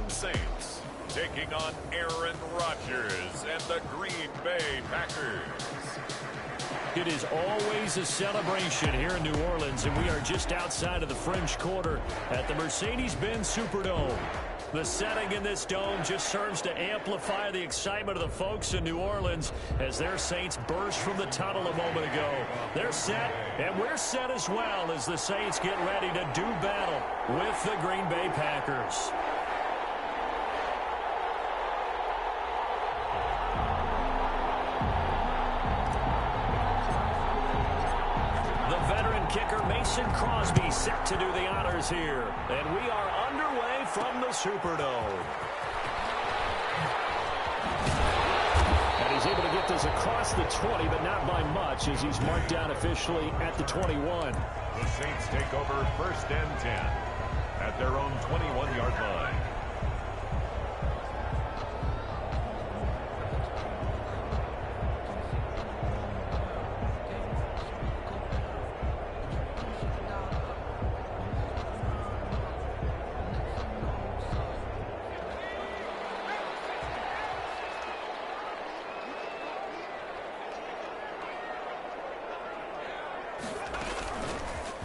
Saints taking on Aaron Rodgers and the Green Bay Packers. It is always a celebration here in New Orleans, and we are just outside of the French Quarter at the Mercedes-Benz Superdome. The setting in this dome just serves to amplify the excitement of the folks in New Orleans as their Saints burst from the tunnel a moment ago. They're set, and we're set as well as the Saints get ready to do battle with the Green Bay Packers. Kicker Mason Crosby set to do the honors here. And we are underway from the Superdome. And he's able to get this across the 20, but not by much as he's marked down officially at the 21. The Saints take over 1st and 10 at their own 21-yard line.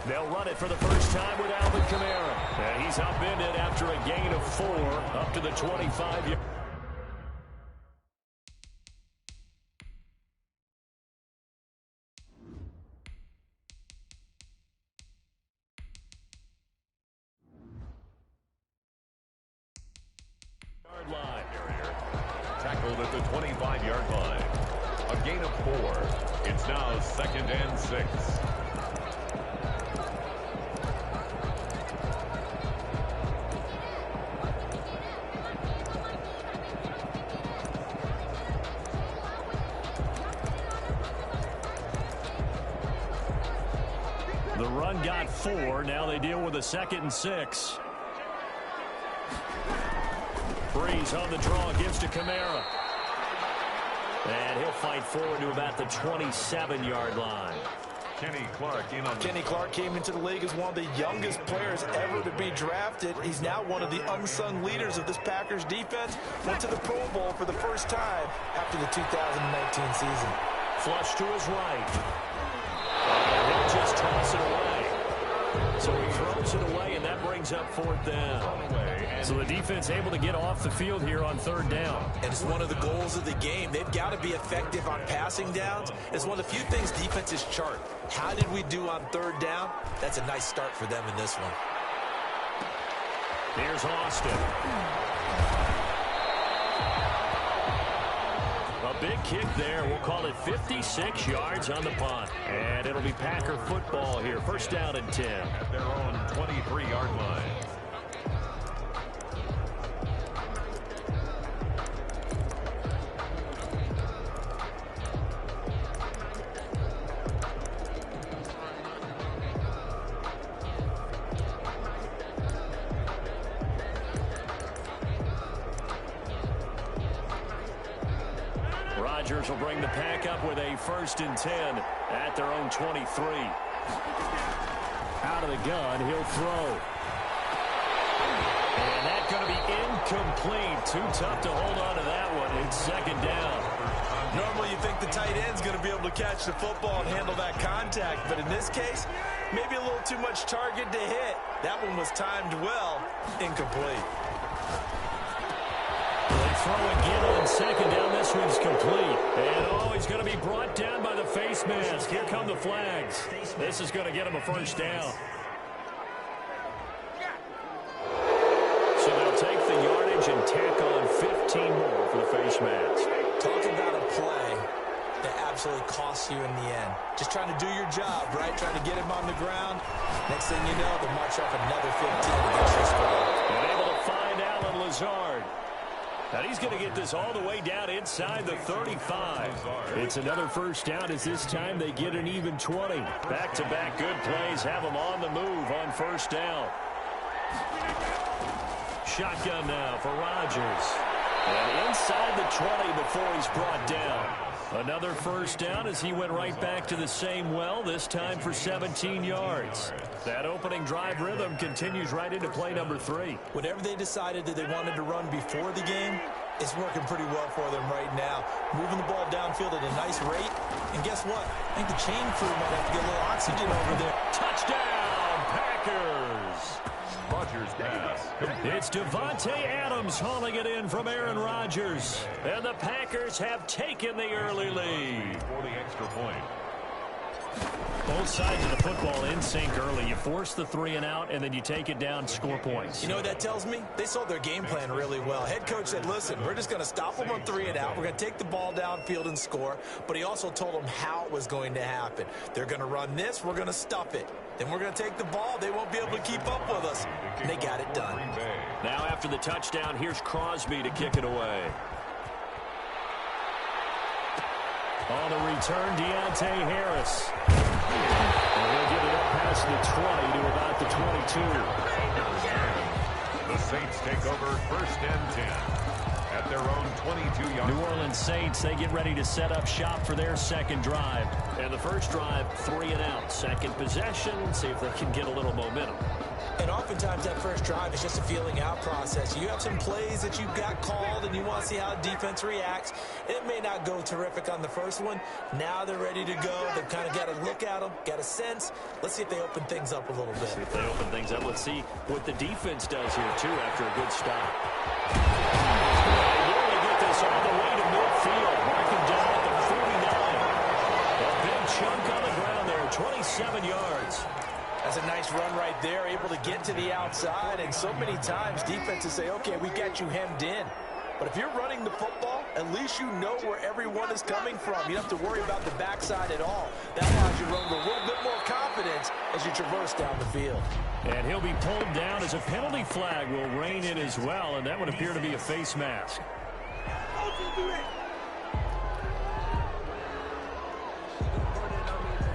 They'll run it for the first time with Alvin Kamara. And he's upended after a gain of 4 up to the 25-yard. line. Tackled at the 25-yard line. A gain of 4. It's now 2nd and 6. The run got 4. Now they deal with a 2nd and 6. Breeze on the draw, gives to Kamara. And he'll fight forward to about the 27-yard line. Kenny Clark came into the league as one of the youngest players ever to be drafted. He's now one of the unsung leaders of this Packers defense. Went to the Pro Bowl for the first time after the 2019 season. Flush to his right. And he'll just toss it away. So he throws it away, and that brings up 4th down. So the defense able to get off the field here on 3rd down. And it's one of the goals of the game. They've got to be effective on passing downs. It's one of the few things defenses chart. How did we do on 3rd down? That's a nice start for them in this one. Here's Austin. A big kick there. We'll call it 56 yards on the punt. And it'll be Packer football here. 1st down and 10. At their own 23-yard line. Rodgers will bring the pack up with a 1st and 10 at their own 23. Out of the gun, he'll throw. And that's going to be incomplete. Too tough to hold on to that one. It's 2nd down. Normally you think the tight end's going to be able to catch the football and handle that contact. But in this case, maybe a little too much target to hit. That one was timed well. Incomplete. They throw again on 2nd down. This one's complete. And he's going to be brought down by the face mask. Here come the flags. This is going to get him a 1st down. So they'll take the yardage and tack on 15 more for the face mask. Talk about a play that absolutely costs you in the end. Just trying to do your job, right? Trying to get him on the ground. Next thing you know, they'll march off another 15 against your squad. And able to find Allen Lazard. And he's going to get this all the way down inside the 35. It's another 1st down as this time they get an even 20. Back-to-back good plays have them on the move on 1st down. Shotgun now for Rodgers. And inside the 20 before he's brought down. Another first down as he went right back to the same well, this time for 17 yards. That opening drive rhythm continues right into play number 3. Whatever they decided that they wanted to run before the game, it's working pretty well for them right now. Moving the ball downfield at a nice rate. And guess what? I think the chain crew might have to get a little oxygen over there. Touchdown, Packers! Rodgers pass. It's Devontae Adams hauling it in from Aaron Rodgers. And the Packers have taken the early lead. For the extra point. Both sides of the football in sync early. You force the 3 and out, and then you take it down, score points. You know what that tells me? They sold their game plan really well. Head coach said, listen, we're just going to stop them on 3 and out. We're going to take the ball downfield and score. But he also told them how it was going to happen. They're going to run this. We're going to stuff it. Then we're going to take the ball. They won't be able to keep up with us. And they got it done. Now after the touchdown, here's Crosby to kick it away. On the return, Deontay Harris. And he'll get it up past the 20 to about the 22. The Saints take over first and 10 at their own 22-yard. New Orleans Saints, they get ready to set up shop for their second drive. And the first drive, 3 and out. Second possession, see if they can get a little momentum. And oftentimes that first drive is just a feeling out process. You have some plays that you've got called and you want to see how defense reacts. It may not go terrific on the first one. Now they're ready to go. They've kind of got to look at them, got a sense. Let's see if they open things up a little bit. See if they open things up. Let's see what the defense does here, too, after a good stop. They really get this all the way to midfield. Marking down at the 49. A big chunk on the ground there, 27 yards. That's a nice run right there, able to get to the outside. And so many times defenses say, okay, we got you hemmed in. But if you're running the football, at least you know where everyone is coming from. You don't have to worry about the backside at all. That allows you to run with a little bit more confidence as you traverse down the field. And he'll be pulled down as a penalty flag will rein in as well, and that would appear to be a face mask.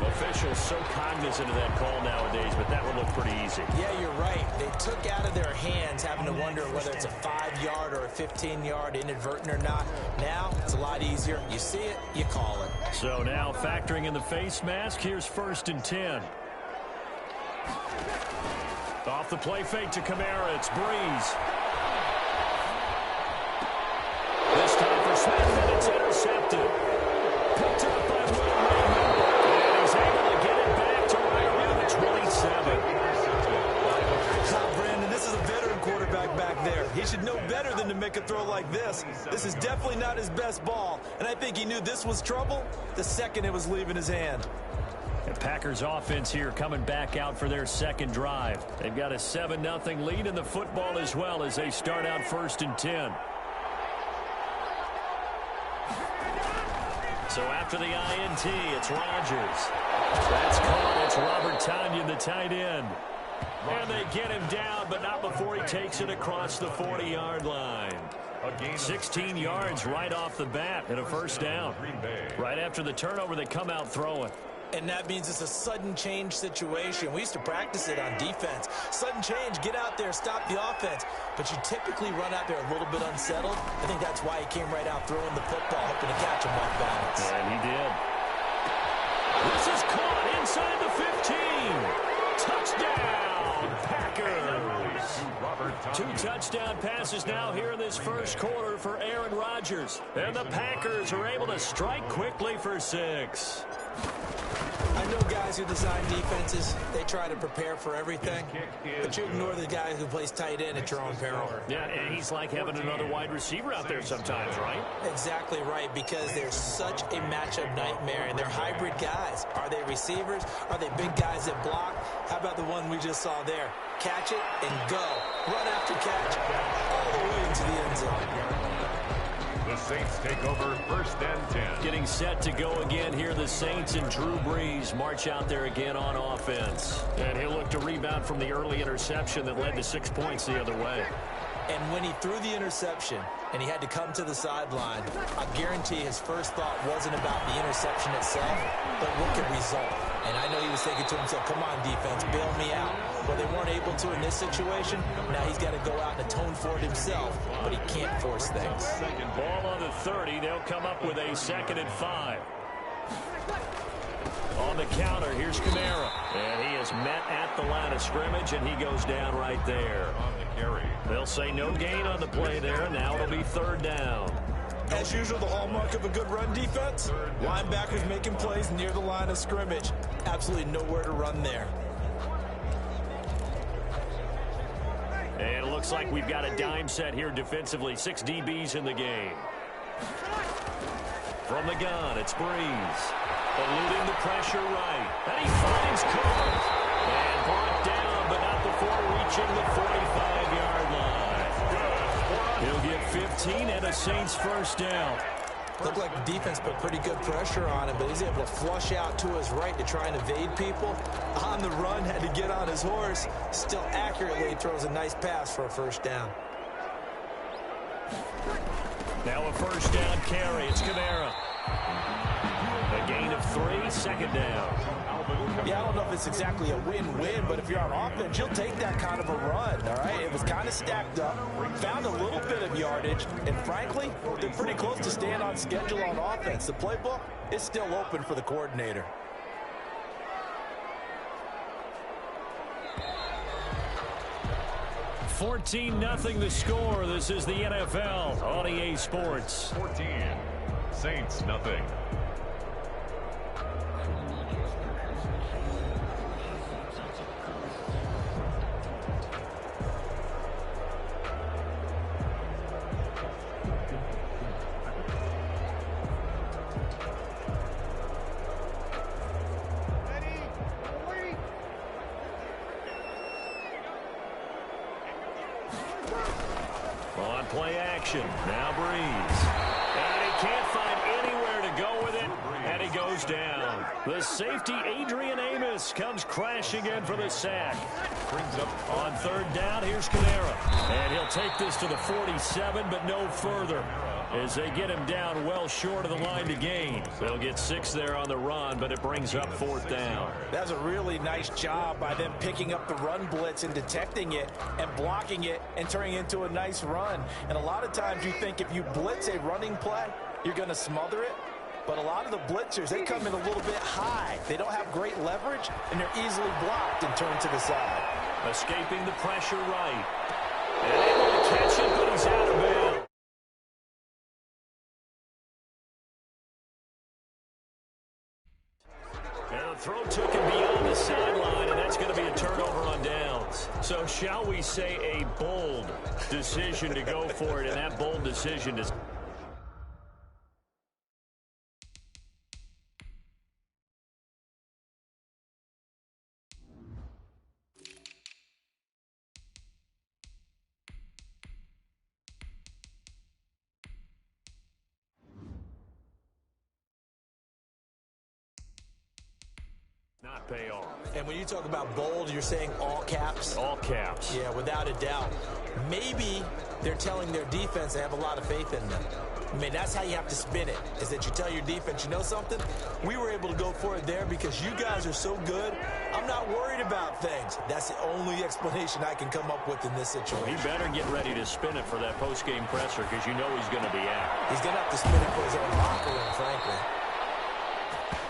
Officials so cognizant of that call nowadays, but that would look pretty easy. Yeah, you're right. They took out of their hands having to wonder whether it's a 5-yard or a 15-yard inadvertent or not. Now, it's a lot easier. You see it, you call it. So now factoring in the face mask, here's first and 10. Off the play fake to Kamara, it's Breeze. This time for Smith, and it's intercepted. Picked up by Will Redmond. And he's able to get it back to right around the 27. Brandon, this is a veteran quarterback back there. He should know better than to make a throw like this. This is definitely not his best ball, and I think he knew this was trouble the second it was leaving his hand. The Packers offense here coming back out for their second drive. They've got a 7-0 lead in the football as well as they start out first and 10. So after the INT, it's Rodgers. That's caught. It's Robert Tonyan, the tight end. And they get him down, but not before he takes it across the 40-yard line. 16 yards right off the bat and a first down. Right after the turnover, they come out throwing. And that means it's a sudden change situation. We used to practice it on defense. Sudden change, get out there, stop the offense. But you typically run out there a little bit unsettled. I think that's why he came right out throwing the football, hoping to catch him off balance. And he did. This is caught inside the 15. Touchdown, Packers. 2 touchdown passes now here in this first quarter for Aaron Rodgers. And the Packers are able to strike quickly for 6. I know guys who design defenses, they try to prepare for everything, but you ignore the guy who plays tight end at your own peril. Yeah, and he's like having another wide receiver out there sometimes, right? Exactly right, because they're such a matchup nightmare, and they're hybrid guys. Are they receivers? Are they big guys that block? How about the one we just saw there? Catch it and go. Run after catch, all the way into the end zone. The Saints take over first and 10. Getting set to go again here. The Saints and Drew Brees march out there again on offense. And he'll look to rebound from the early interception that led to 6 points the other way. And when he threw the interception and he had to come to the sideline, I guarantee his first thought wasn't about the interception itself, but what could result. And I know he was thinking to himself, come on, defense, bail me out. Well, they weren't able to in this situation. Now he's got to go out and atone for it himself, but he can't force things. Second ball on the 30. They'll come up with a 2nd and 5. On the counter, here's Kamara. And he is met at the line of scrimmage, and he goes down right there. On the carry. They'll say no gain on the play there. Now it'll be 3rd down. As usual, the hallmark of a good run defense, linebackers making plays near the line of scrimmage. Absolutely nowhere to run there. And it looks like we've got a dime set here defensively. 6 DBs in the game. From the gun, it's Breeze. Eluding the pressure right. And he finds Cook. And brought down, but not before reaching the 45-yard line. He'll get 15 and a Saints first down. Looked like the defense put pretty good pressure on him, but he's able to flush out to his right to try and evade people. On the run, had to get on his horse. Still accurately throws a nice pass for a first down. Now a first down carry. It's Kamara. A gain of 3, 2nd down. Yeah, I don't know if it's exactly a win-win, but if you're on offense, you'll take that kind of a run, all right? It was kind of stacked up, found a little bit of yardage, and frankly, they're pretty close to staying on schedule on offense. The playbook is still open for the coordinator. $14-0 the score. This is the NFL on EA Sports. 14. Saints, nothing. On play action. Now Breeze. And he can't find anywhere to go with it. And he goes down. The safety, Adrian Amos, comes crashing in for the sack. Brings up on 3rd down. Here's Kamara. And he'll take this to the 47, but no further, as they get him down well short of the line to gain. They'll get 6 there on the run, but it brings up 4th down. That's a really nice job by them picking up the run blitz and detecting it and blocking it and turning it into a nice run. And a lot of times you think if you blitz a running play, you're going to smother it. But a lot of the blitzers, they come in a little bit high. They don't have great leverage, and they're easily blocked and turned to the side. Escaping the pressure right. And able to catch it, but he's out of bounds. And the throw took him beyond the sideline, and that's going to be a turnover on downs. So shall we say a bold decision to go for it, and that bold decision is... not pay off. And when you talk about bold, you're saying all caps? All caps. Yeah, without a doubt. Maybe they're telling their defense they have a lot of faith in them. I mean, that's how you have to spin it, is that you tell your defense, you know something? We were able to go for it there because you guys are so good. I'm not worried about things. That's the only explanation I can come up with in this situation. He better get ready to spin it for that post-game presser because you know he's going to be out. He's going to have to spin it for his own locker room, frankly.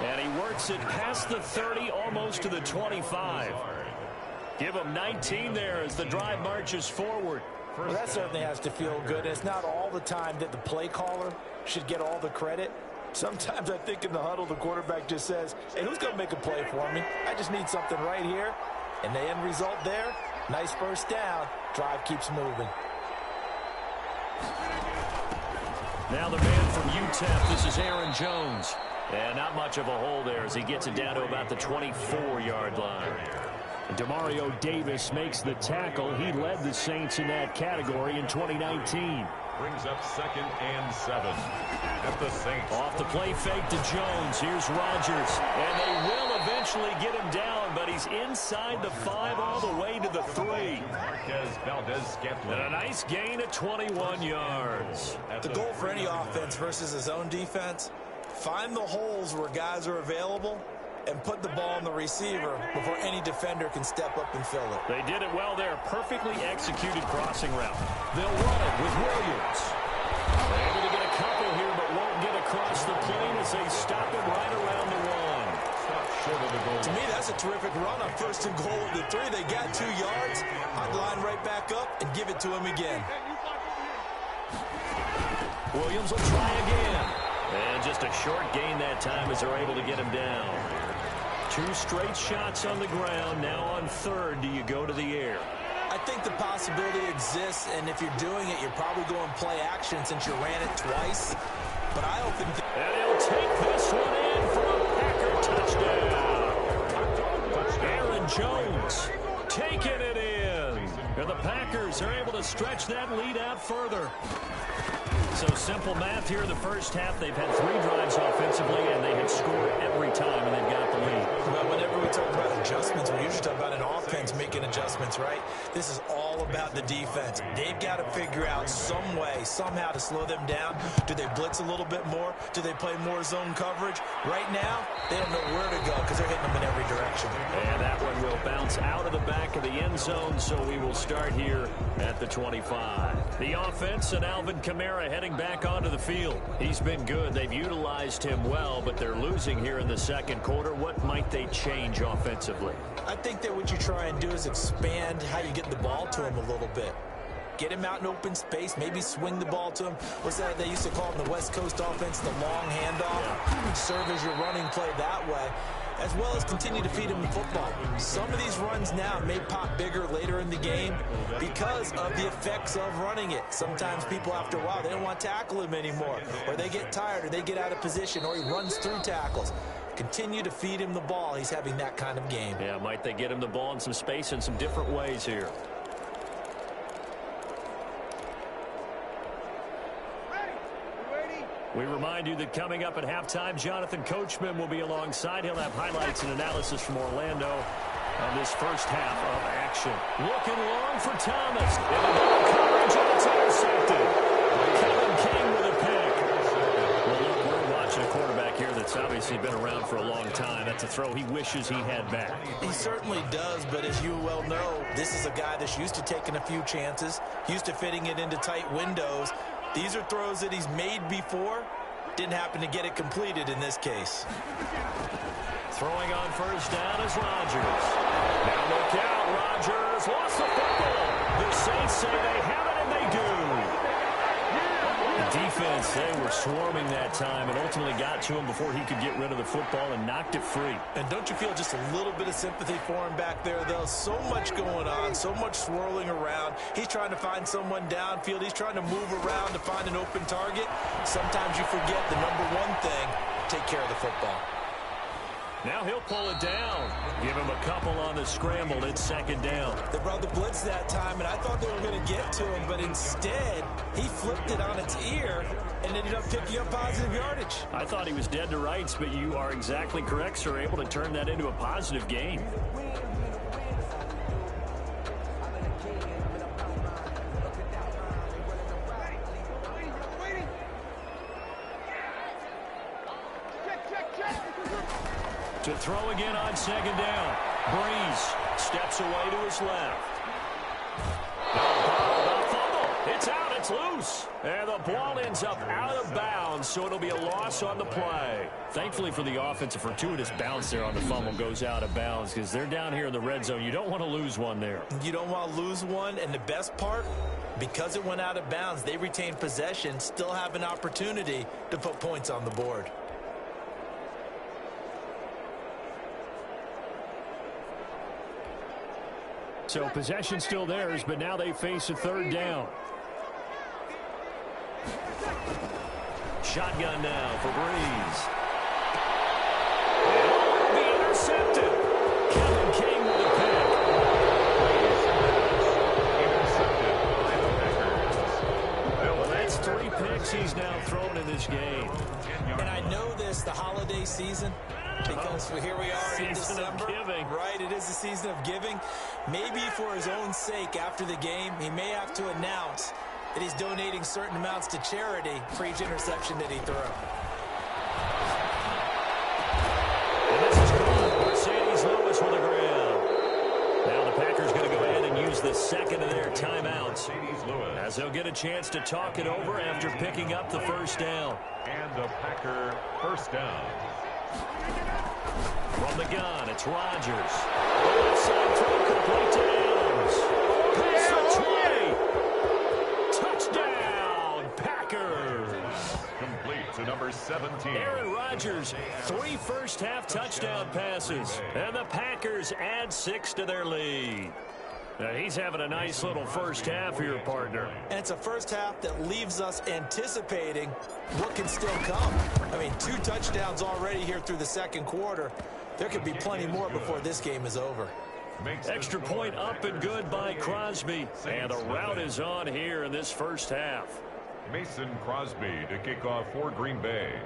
And he works it past the 30, almost to the 25. Give him 19 there as the drive marches forward. Well, that certainly has to feel good. It's not all the time that the play caller should get all the credit. Sometimes I think in the huddle, the quarterback just says, hey, who's going to make a play for me? I just need something right here. And the end result there, nice first down. Drive keeps moving. Now the man from UTEP, this is Aaron Jones. And not much of a hole there as he gets it down to about the 24-yard line. Demario Davis makes the tackle. He led the Saints in that category in 2019. Brings up 2nd and 7 at the Saints. Off the play fake to Jones. Here's Rodgers. And they will eventually get him down, but he's inside the 5 all the way to the 3. Marquez Valdez-Scantling. And a nice gain of 21 yards. The goal for any offense versus his own defense, find the holes where guys are available and put the ball on the receiver before any defender can step up and fill it. They did it well there. Perfectly executed crossing route. They'll run it with Williams. They're able to get a couple here, but won't get across the plane as they stop him right around the one. Short of the goal. To me, that's a terrific run on 1st and goal of the 3. They got 2 yards. I'd line right back up and give it to him again. Williams will try again. And just a short gain that time as they're able to get him down. 2 straight shots on the ground. Now on 3rd, do you go to the air? I think the possibility exists, and if you're doing it, you're probably going play action since you ran it twice. But I open. And he'll take this one in for a Packer touchdown. Aaron Jones taking it in. And the Packers are able to stretch that lead out further. So simple math here in the first half. They've had 3 drives offensively, and they have scored every time, and they've got the lead. Well, whenever we talk about adjustments, we usually talk about an offense making adjustments, right? This is all about the defense. They've got to figure out some way, somehow to slow them down. Do they blitz a little bit more? Do they play more zone coverage? Right now, they don't know where to go because they're hitting them in every direction. And that one will bounce out of the back of the end zone, so we will start here at the 25. The offense and Alvin Kamara heading back onto the field. He's been good. They've utilized him well, but they're losing here in the second quarter. What might they change offensively? I think that what you try and do is expand how you get the ball to him a little bit. Get him out in open space, maybe swing the ball to him. What's that they used to call in the West Coast offense, the long handoff? Yeah. Serve as your running play that way, as well as continue to feed him the football. Some of these runs now may pop bigger later in the game because of the effects of running it. Sometimes people, after a while, they don't want to tackle him anymore, or they get tired, or they get out of position, or he runs through tackles. Continue to feed him the ball. He's having that kind of game. Yeah, might they get him the ball in some space in some different ways here? We remind you that coming up at halftime, Jonathan Coachman will be alongside. He'll have highlights and analysis from Orlando on this first half of action. Looking long for Thomas. In the double coverage, and it's intercepted. Kevin King with a pick. Well, look, we're watching a quarterback here that's obviously been around for a long time. That's a throw he wishes he had back. He certainly does, but as you well know, this is a guy that's used to taking a few chances, used to fitting it into tight windows. These are throws that he's made before. Didn't happen to get it completed in this case. Throwing on first down is Rodgers. Now look out, Rodgers lost the football. The Saints say they have it, and they do. The defense, they were swarming that time and ultimately got to him before he could get rid of the football and knocked it free. And don't you feel just a little bit of sympathy for him back there, though? So much going on, so much swirling around. He's trying to find someone downfield. He's trying to move around to find an open target. Sometimes you forget the number one thing, take care of the football. Now he'll pull it down. Give him a couple on the scramble. It's second down. They brought the blitz that time, and I thought they were going to get to him, but instead, he flipped it on its ear and ended up picking up positive yardage. I thought he was dead to rights, but you are exactly correct, sir. Able to turn that into a positive gain. To throw again on second down. Breeze steps away to his left. It's out. It's loose. And the ball ends up out of bounds, so it'll be a loss on the play. Thankfully for the offense, a fortuitous bounce there on the fumble goes out of bounds because they're down here in the red zone. You don't want to lose one there. You don't want to lose one, and the best part, because it went out of bounds, they retain possession, still have an opportunity to put points on the board. So possession still theirs, but now they face a third down. Shotgun now for Breeze. It'll be intercepted. Kevin King with a pick. Well, that's 3 picks he's now thrown in this game. And I know this, the holiday season, because here we are in December. Right, it is the season of giving. Maybe for his own sake after the game, he may have to announce that he's donating certain amounts to charity for each interception that he threw. And this is the second of their timeouts, as they'll get a chance to talk it over after picking up the first down. And the Packer first down. From the gun, it's Rodgers. Outside throw complete to Adams. Pass for 20. Touchdown, Packers. Complete to number 17. Aaron Rodgers, 3 first-half touchdown passes. And the Packers add 6 to their lead. Now, he's having a nice little first half here, partner. And it's a first half that leaves us anticipating what can still come. I mean, 2 touchdowns already here through the second quarter. There could be plenty more before this game is over. Extra point up and good by Crosby. And a rout is on here in this first half. Mason Crosby to kick off for Green Bay.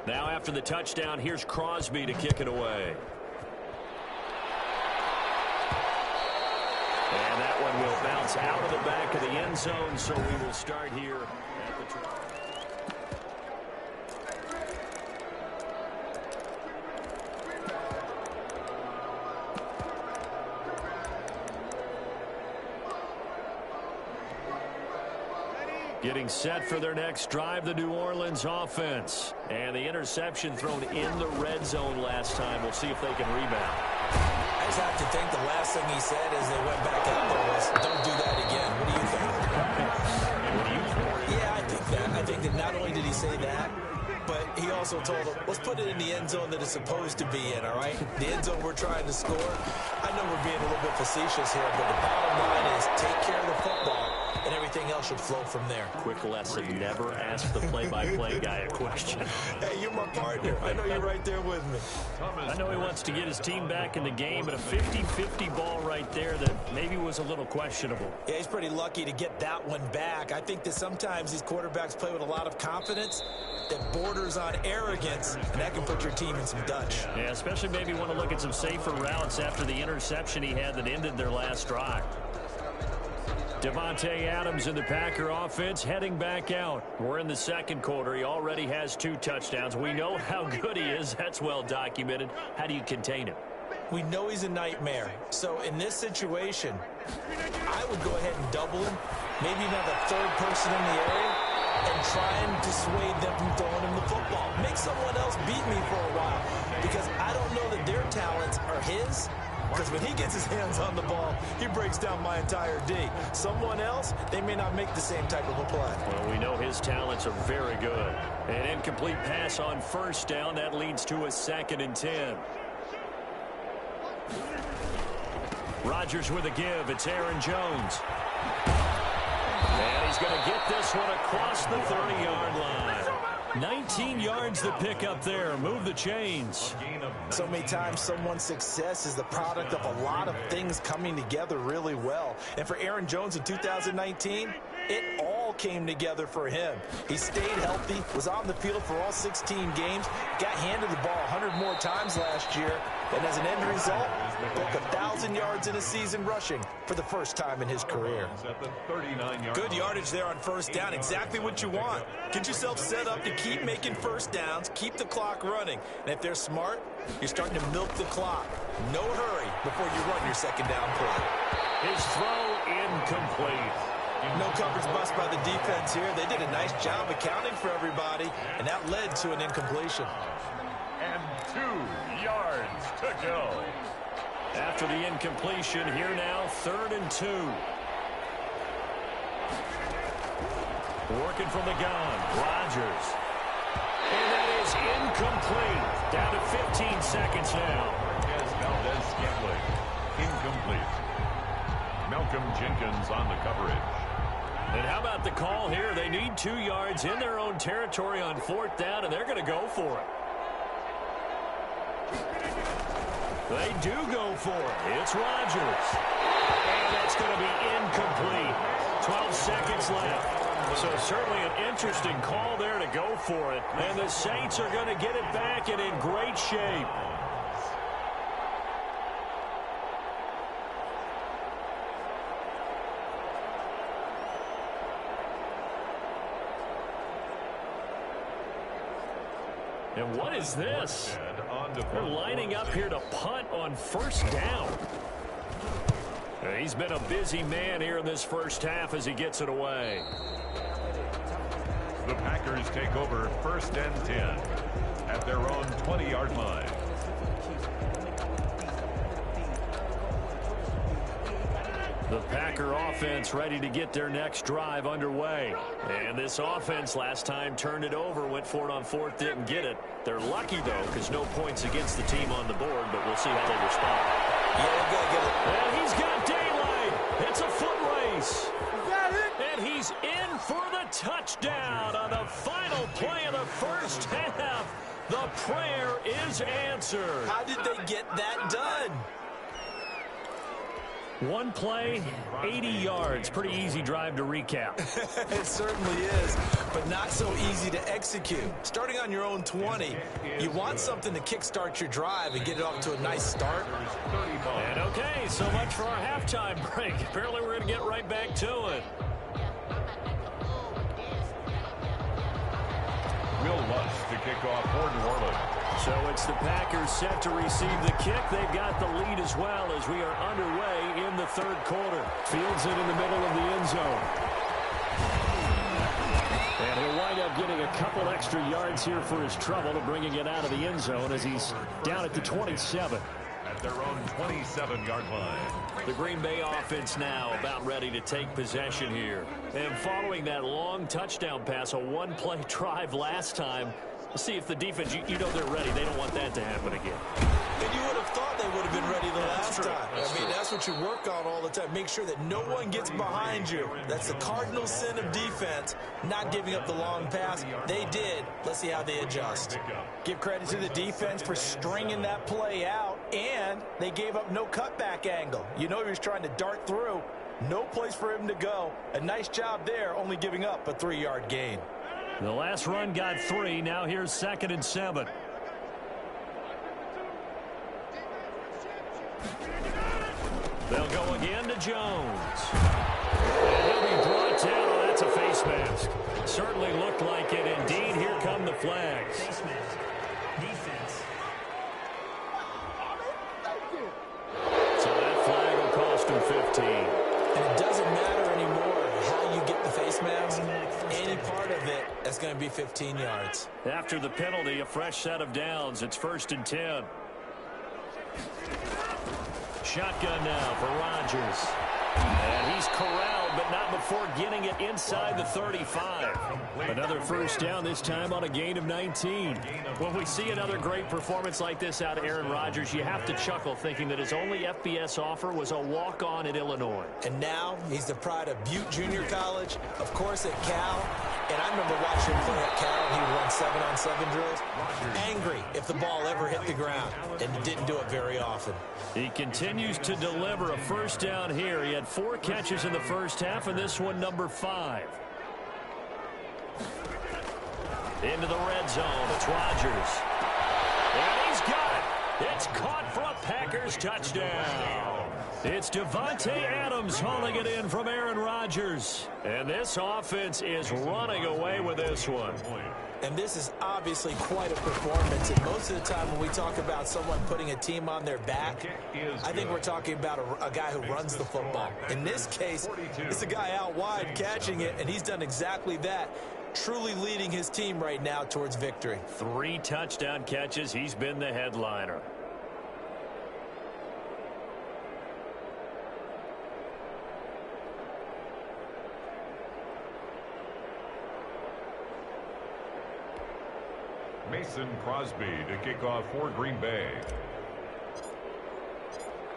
Now after the touchdown, here's Crosby to kick it away. And that one will bounce out of the back of the end zone, so we will start here at the try. Getting set for their next drive, the New Orleans offense. And the interception thrown in the red zone last time. We'll see if they can rebound. I just have to think the last thing he said as they went back out there was, don't do that again. What do you think? Yeah, I think that. I think that not only did he say that, but he also told them, let's put it in the end zone that it's supposed to be in, all right? The end zone we're trying to score. I know we're being a little bit facetious here, but the bottom line is take care of the football, and everything else should flow from there. Quick lesson, never ask the play-by-play guy a question. Hey, you're my partner. I know you're right there with me. I know he wants to get his team back in the game, but a 50-50 ball right there that maybe was a little questionable. Yeah, he's pretty lucky to get that one back. I think that sometimes these quarterbacks play with a lot of confidence that borders on arrogance, and that can put your team in some Dutch. Yeah, especially maybe want to look at some safer routes after the interception he had that ended their last drive. Devontae Adams in the Packer offense heading back out. We're in the second quarter. He already has 2 touchdowns. We know how good he is. That's well documented. How do you contain him? We know he's a nightmare. So in this situation, I would go ahead and double him, maybe even have a third person in the area, and try and dissuade them from throwing him the football. Make someone else beat me for a while, because I don't know that their talents are his. Because when he gets his hands on the ball, he breaks down my entire D. Someone else, they may not make the same type of a play. Well, we know his talents are very good. An incomplete pass on first down. That leads to a 2nd and 10. Rodgers with a give. It's Aaron Jones. And he's going to get this one across the 30-yard line. 19 yards to pick up there. Move the chains. So many times someone's success is the product of a lot of things coming together really well. And for Aaron Jones in 2019, it all came together for him. He stayed healthy, was on the field for all 16 games, got handed the ball 100 more times last year, and as an end result, broke 1,000 yards in a season rushing for the first time in his career. Good yardage there on first down, exactly what you want. Get yourself set up to keep making first downs, keep the clock running. And if they're smart, you're starting to milk the clock. No hurry before you run your second down play. His throw incomplete. No coverage bust by the defense here. They did a nice job accounting for everybody, and that led to an incompletion. And 2 yards to go. After the incompletion, here now, 3rd and 2. Working from the gun, Rodgers. And that is incomplete. Down to 15 seconds now. Valdez-Scantling, incomplete. Malcolm Jenkins on the coverage. And how about the call here? They need 2 yards in their own territory on 4th down, and they're going to go for it. They do go for it. It's Rodgers. And that's going to be incomplete. 12 seconds left. So certainly an interesting call there to go for it. And the Saints are going to get it back and in great shape. And what is this? They're lining up here to punt on first down. He's been a busy man here in this first half as he gets it away. The Packers take over 1st and 10 at their own 20-yard line. The Packer offense ready to get their next drive underway. And this offense last time turned it over, went for it on 4th, didn't get it. They're lucky, though, because no points against the team on the board, but we'll see how they respond. Yeah, we got to get it. And he's got daylight. It's a foot race. And he's in for the touchdown on the final play of the first half. The prayer is answered. How did they get that done? One play, 80 yards. Pretty easy drive to recap. It certainly is, but not so easy to execute. Starting on your own 20, you want something to kickstart your drive and get it off to a nice start. And okay, so much for our halftime break. Apparently we're going to get right back to it. Will Lutz to kick off for New Orleans. So it's the Packers set to receive the kick. They've got the lead as well as we are underway in the 3rd quarter. Fields it in the middle of the end zone. And he'll wind up getting a couple extra yards here for his trouble to bringing it out of the end zone as he's down at the 27. At their own 27-yard line. The Green Bay offense now about ready to take possession here. And following that long touchdown pass, a one-play drive last time, let's see if the defense, you know they're ready. They don't want that to happen again. And you would have thought they would have been ready the last time. That's what you work on all the time. Make sure that no one gets behind you. That's the cardinal sin of defense, not giving up the long pass. They did. Let's see how they adjust. Give credit to the defense for stringing that play out, and they gave up no cutback angle. You know he was trying to dart through. No place for him to go. A nice job there, only giving up a 3-yard gain. The last run got 3. Now here's 2nd and 7. They'll go again to Jones. And he'll be brought down. Oh, that's a face mask. Certainly looked like it. Indeed, here come the flags. Face mask. Defense. So that flag will cost him 15. And it doesn't matter anymore how you get the face mask. Any part of it, that's going to be 15 yards. After the penalty, a fresh set of downs. It's 1st and 10. Shotgun now for Rodgers. And he's corralled, but not before getting it inside the 35. Another first down, this time on a gain of 19. When we see another great performance like this out of Aaron Rodgers, you have to chuckle thinking that his only FBS offer was a walk-on at Illinois. And now he's the pride of Butte Junior College, of course at Cal. And I remember watching him play at Cal. He would run 7-on-7 drills. Angry if the ball ever hit the ground, and he didn't do it very often. He continues to deliver a first down here. He had 4 catches in the first half, and this one number 5. Into the red zone. It's Rodgers. And he's got it. It's caught for a Packers touchdown. It's Devontae Adams hauling it in from Aaron Rodgers. And this offense is running away with this one. And this is obviously quite a performance. And most of the time when we talk about someone putting a team on their back, I think we're talking about a guy who runs the football. In this case, it's a guy out wide catching it, and he's done exactly that. Truly leading his team right now towards victory. 3 touchdown catches. He's been the headliner. Mason Crosby to kick off for Green Bay.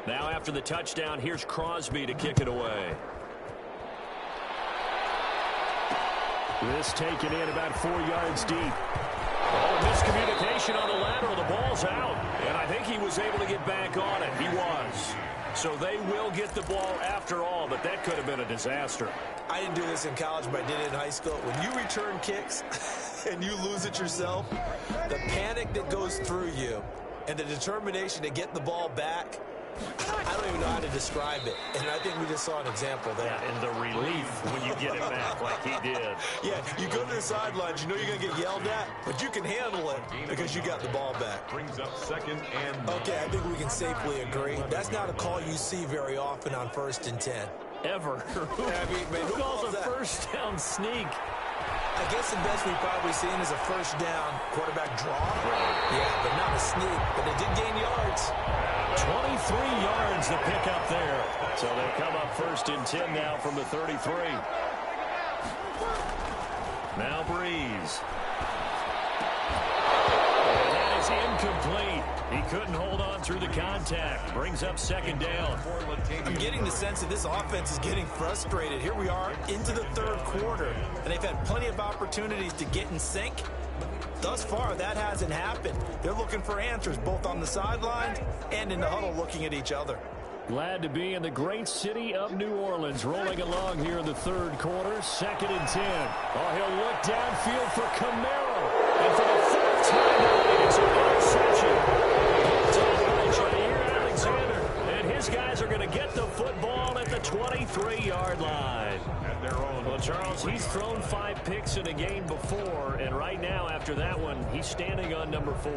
Now after the touchdown, here's Crosby to kick it away. This taken in about 4 yards deep. Oh, miscommunication on the lateral. The ball's out. And I think he was able to get back on it. He was. So they will get the ball after all, but that could have been a disaster. I didn't do this in college, but I did it in high school. When you return kicks and you lose it yourself, the panic that goes through you and the determination to get the ball back, I don't even know how to describe it, and I think we just saw an example there. Yeah, and the relief when you get it back like he did. Yeah, you go to the sidelines, you know you're going to get yelled at, but you can handle it because you got the ball back. Brings up second and 9. Okay, I think we can safely agree. That's not a call you see very often on 1st and 10. Ever. Who calls a first down sneak? I guess the best we've probably seen is a first down quarterback draw. Yeah, but not a sneak, but it did gain yards. 23 yards to pick up there. So they come up 1st and 10 now from the 33. Now Breeze. And that is incomplete. He couldn't hold on through the contact. Brings up 2nd down. I'm getting the sense that this offense is getting frustrated. Here we are into the 3rd quarter, and they've had plenty of opportunities to get in sync. Thus far, that hasn't happened. They're looking for answers both on the sidelines and in the huddle looking at each other. Glad to be in the great city of New Orleans, rolling along here in the 3rd quarter, 2nd and 10. Oh, he'll look downfield for Camaro. And for the 4th time tonight, it's an interception. And his guys are going to get the football at the 23-yard line. Well, Charles, he's thrown 5 picks in a game before, and right now, after that one, he's standing on number 4.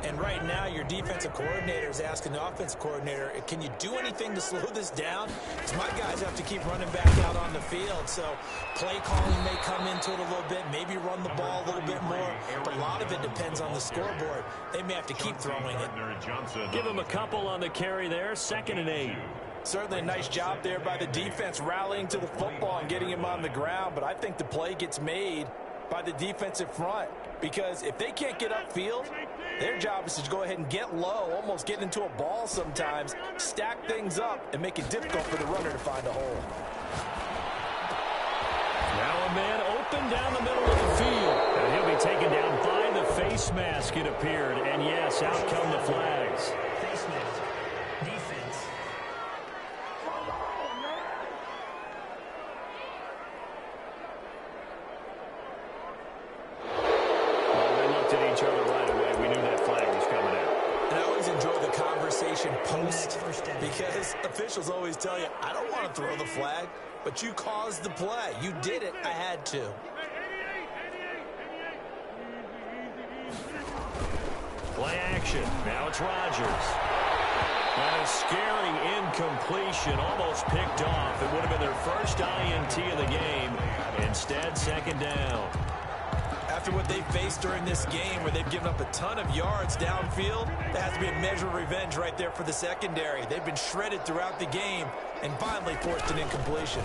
And right now, your defensive coordinator is asking the offensive coordinator, can you do anything to slow this down? Because my guys have to keep running back out on the field. So play calling may come into it a little bit, maybe run the ball a little bit more. But a lot of it depends on the scoreboard. They may have to keep throwing it. Give him a couple on the carry there, 2nd and 8. Certainly a nice job there by the defense rallying to the football and getting him on the ground. But I think the play gets made by the defensive front. Because if they can't get upfield, their job is to go ahead and get low, almost get into a ball sometimes, stack things up, and make it difficult for the runner to find a hole. Now a man open down the middle of the field. And he'll be taken down by the face mask, it appeared. And yes, out come the flags. Face mask. Defense. Well, they looked at each other right away. We knew that flag was coming out. And I always enjoy the conversation post because officials always tell you, I don't want to throw the flag, but you caused the play. You did it. I had to. Play action. Now it's Rodgers. And a scary incompletion, almost picked off. It would have been their first INT of the game. Instead, 2nd down. After what they faced during this game where they've given up a ton of yards downfield, there has to be a measure of revenge right there for the secondary. They've been shredded throughout the game and finally forced an incompletion.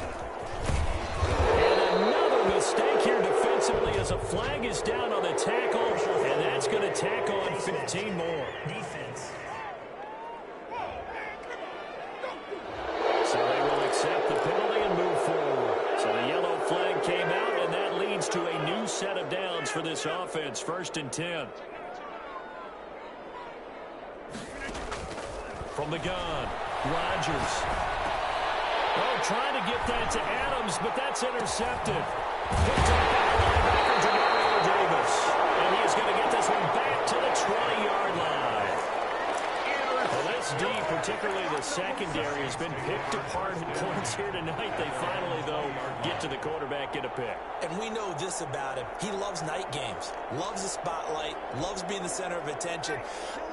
And another mistake here defensively as a flag is down on the tackle, and that's going to tack on 15 more. Defense. So they will accept the penalty and move forward. So the yellow flag came out, and that leads to a new set of downs for this offense. 1st and 10. From the gun, Rodgers. Oh, trying to get that to Adams, but that's intercepted. Picked up by the linebacker, Demario Davis. And he's going to get this one back to the 20-yard line. Well, this D, particularly the secondary, has been picked apart in points here tonight. They finally, though, get to the quarterback, get a pick. And we know this about him. He loves night games, loves the spotlight, loves being the center of attention.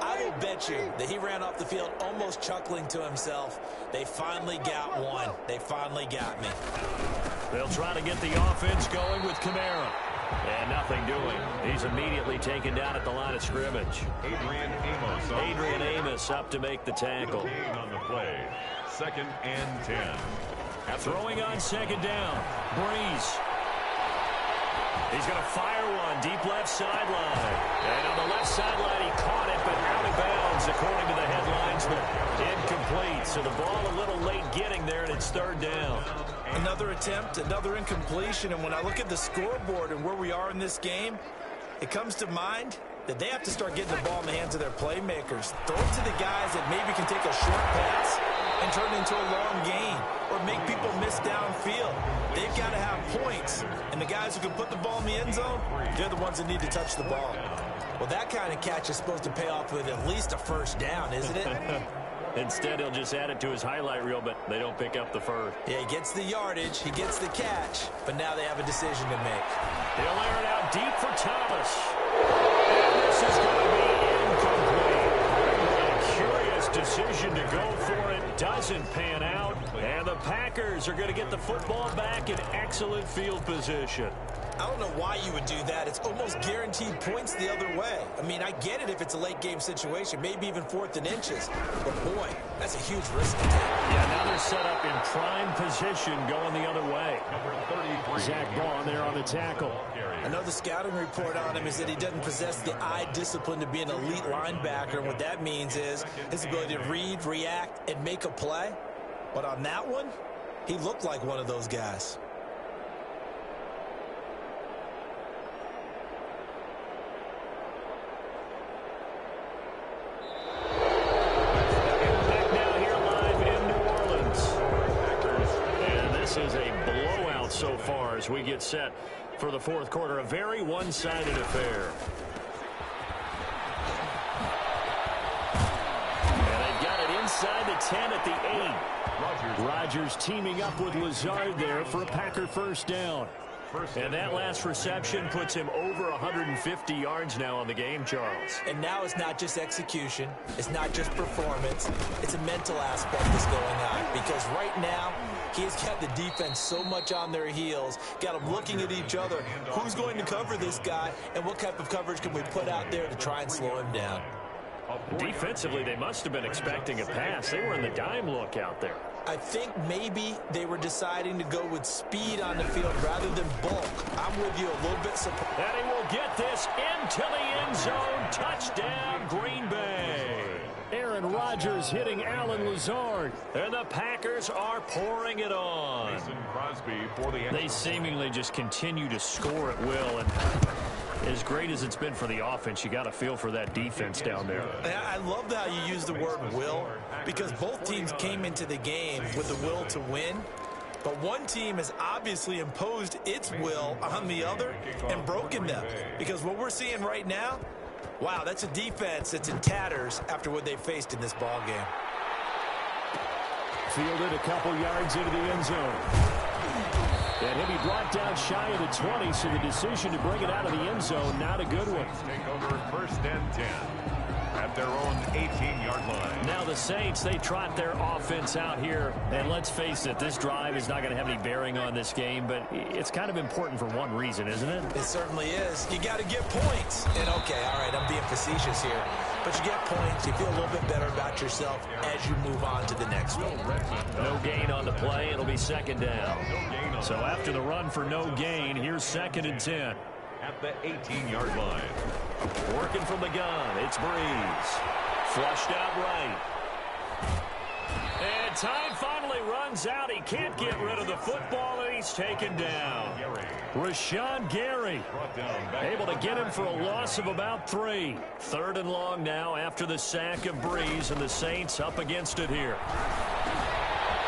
I will bet you that he ran off the field almost chuckling to himself. They finally got one. They finally got me. They'll try to get the offense going with Camaro. And nothing doing. He's immediately taken down at the line of scrimmage. Adrian Amos up to make the tackle. On the play, 2nd and 10. Throwing on 2nd down. Breeze. He's going to fire one deep left sideline. And on the left sideline, he caught it, but out of bounds, according to the head linesman. Incomplete. So the ball a little late getting there, and it's 3rd down. Another attempt, another incompletion, and when I look at the scoreboard and where we are in this game, it comes to mind that they have to start getting the ball in the hands of their playmakers. Throw it to the guys that maybe can take a short pass and turn it into a long gain or make people miss downfield. They've got to have points, and the guys who can put the ball in the end zone, they're the ones that need to touch the ball. Well, that kind of catch is supposed to pay off with at least a 1st down, isn't it? Instead, he'll just add it to his highlight reel, but they don't pick up the first. Yeah, he gets the yardage, he gets the catch, but now they have a decision to make. He'll air it out deep for Thomas. And this is going to be incomplete. A curious decision to go for it. Doesn't pan out. And the Packers are going to get the football back in excellent field position. I don't know why you would do that. It's almost guaranteed points the other way. I mean, I get it if it's a late game situation, maybe even 4th and inches. But, boy, that's a huge risk to take. Yeah, now they're set up in prime position going the other way. Zach Baugh there on the tackle. I know the scouting report on him is that he doesn't possess the eye discipline to be an elite linebacker. And what that means is his ability to read, react, and make a play. But on that one, he looked like one of those guys. So far as we get set for the fourth quarter, a very one-sided affair. And they've got it inside the 10 at the 8. Rodgers teaming up with Lazard there for a Packer first down. And that last reception puts him over 150 yards now on the game, Charles. And now it's not just execution. It's not just performance. It's a mental aspect that's going on. Because right now, he has got the defense so much on their heels, got them looking at each other. Who's going to cover this guy, and what type of coverage can we put out there to try and slow him down? Defensively, they must have been expecting a pass. They were in the dime look out there. I think maybe they were deciding to go with speed on the field rather than bulk. I'm with you a little bit surprised. And he will get this into the end zone. Touchdown, Green Bay. Aaron Rodgers hitting Alan Lazard. And the Packers are pouring it on. They seemingly just continue to score at will. And as great as it's been for the offense, you got to feel for that defense down there. I love how you use the word will, because both teams came into the game with the will to win. But one team has obviously imposed its will on the other and broken them. Because what we're seeing right now, wow, that's a defense that's in tatters after what they faced in this ball game. Fielded a couple yards into the end zone. And he'll be brought down shy of the 20, so the decision to bring it out of the end zone, not a good one. Take over 1st and 10 at their own 18-yard line. Now the Saints, they trot their offense out here. And let's face it, this drive is not going to have any bearing on this game, but it's kind of important for one reason, isn't it? It certainly is. You got to get points. And, okay, all right, I'm being facetious here. But you get points, you feel a little bit better about yourself as you move on to the next one. No gain on the play. It'll be 2nd down. So after the run for no gain, here's 2nd and 10. At the 18-yard line. Working from the gun, it's Breeze. Flushed out right. And time finally runs out. He can't get rid of the football, and he's taken down. Rashawn Gary able to get him for a loss of about 3. 3rd and long now after the sack of Breeze, and the Saints up against it here.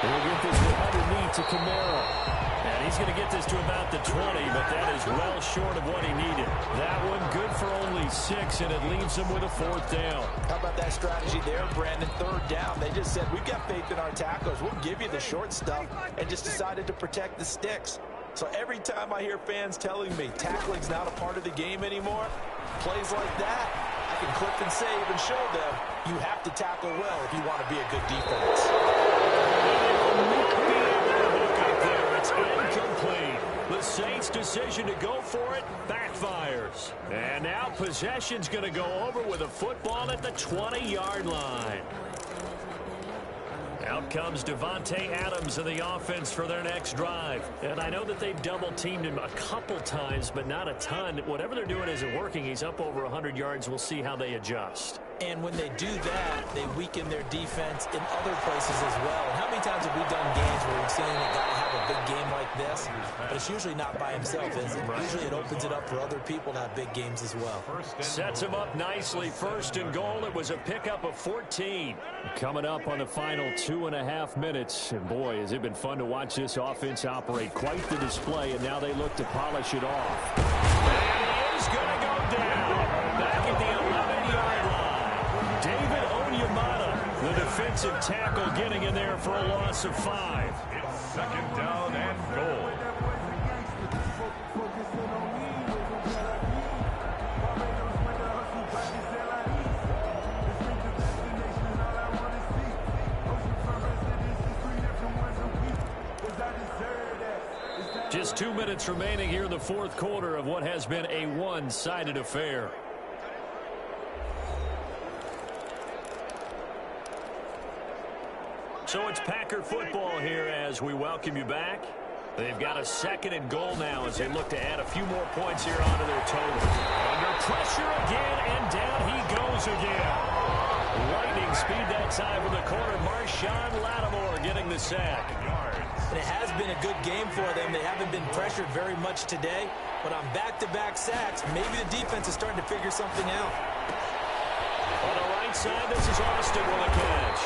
We'll get this one underneath to Kamara. And he's going to get this to about the 20, but that is well short of what he needed. That one good for only 6, and it leaves him with a 4th down. How about that strategy there, Brandon? 3rd down. They just said, we've got faith in our tackles. We'll give you the short stuff, and just decided to protect the sticks. So every time I hear fans telling me tackling's not a part of the game anymore, plays like that, I can clip and save and show them you have to tackle well if you want to be a good defense. It's incomplete. The Saints' decision to go for it backfires. And now possession's going to go over with a football at the 20-yard line. Out comes Devontae Adams in the offense for their next drive. And I know that they've double-teamed him a couple times, but not a ton. Whatever they're doing isn't working. He's up over 100 yards. We'll see how they adjust. And when they do that, they weaken their defense in other places as well. And how many times have we done games where we've seen a guy have a big game like this? But it's usually not by himself, is it? Usually it opens it up for other people to have big games as well. Sets him up nicely. 1st and goal. It was a pickup of 14. Coming up on the final 2.5 minutes. And boy, has it been fun to watch this offense operate. Quite the display, and now they look to polish it off. And he is going to go down. Back at the 11-yard line. David Onyemata, the defensive tackle getting in there for a loss of 5. It's second down and goal. Just 2 minutes remaining here in the fourth quarter of what has been a one-sided affair. So it's Packer football here as we welcome you back. They've got a second and goal now as they look to add a few more points here onto their total. Under pressure again, and down he goes again. Lightning speed that time from the corner. Marshawn Lattimore getting the sack. And it has been a good game for them. They haven't been pressured very much today, but on back-to-back sacks, maybe the defense is starting to figure something out. On the right side, this is Austin with a catch.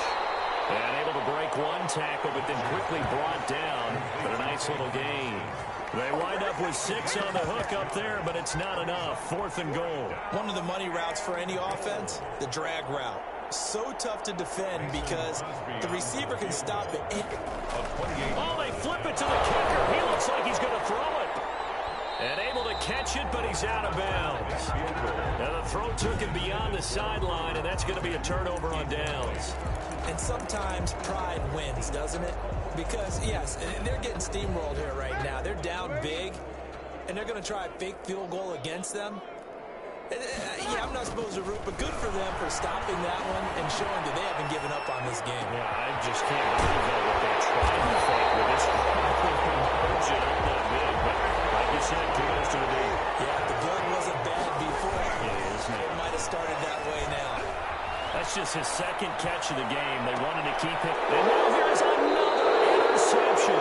And able to break one tackle, but then quickly brought down. But a nice little gain. They wind up with 6 on the hook up there, but it's not enough. 4th and goal. One of the money routes for any offense, the drag route. So tough to defend because the receiver can stop it. Oh, they flip it to the kicker. He looks like he's going to throw it. And able to catch it, but he's out of bounds. Now the throw took him beyond the sideline, and that's going to be a turnover on downs. And sometimes pride wins, doesn't it? Because, yes, they're getting steamrolled here right now. They're down big, and they're going to try a fake field goal against them. Yeah, I'm not supposed to root, but good for them for stopping that one and showing that they haven't given up on this game. Yeah, I just can't believe that what they tried to fake with this one. Margin not that big, but like you said, kudos to the D. Yeah, the blood wasn't bad before. Yeah, isn't it? It might have started that way now. That's just his second catch of the game. They wanted to keep it. And now here's another interception.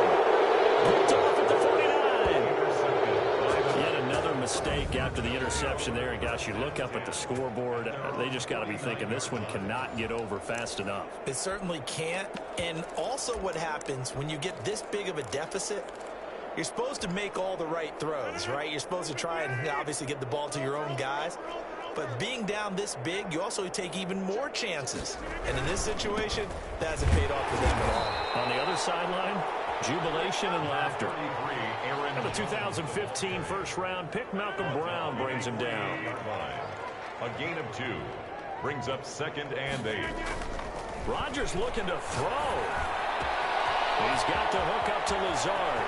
Picked off at the 49. Yet another mistake after the interception there. And gosh, you look up at the scoreboard. They just got to be thinking this one cannot get over fast enough. It certainly can't. And also what happens when you get this big of a deficit, you're supposed to make all the right throws, right? You're supposed to try and obviously get the ball to your own guys. But being down this big, you also take even more chances. And in this situation, that hasn't paid off for them at all. On the other sideline, jubilation and laughter. And the 2015 first-round pick, Malcolm Brown, brings him down. A gain of 2 brings up 2nd and 8. Rodgers looking to throw. He's got the hook up to Lazard.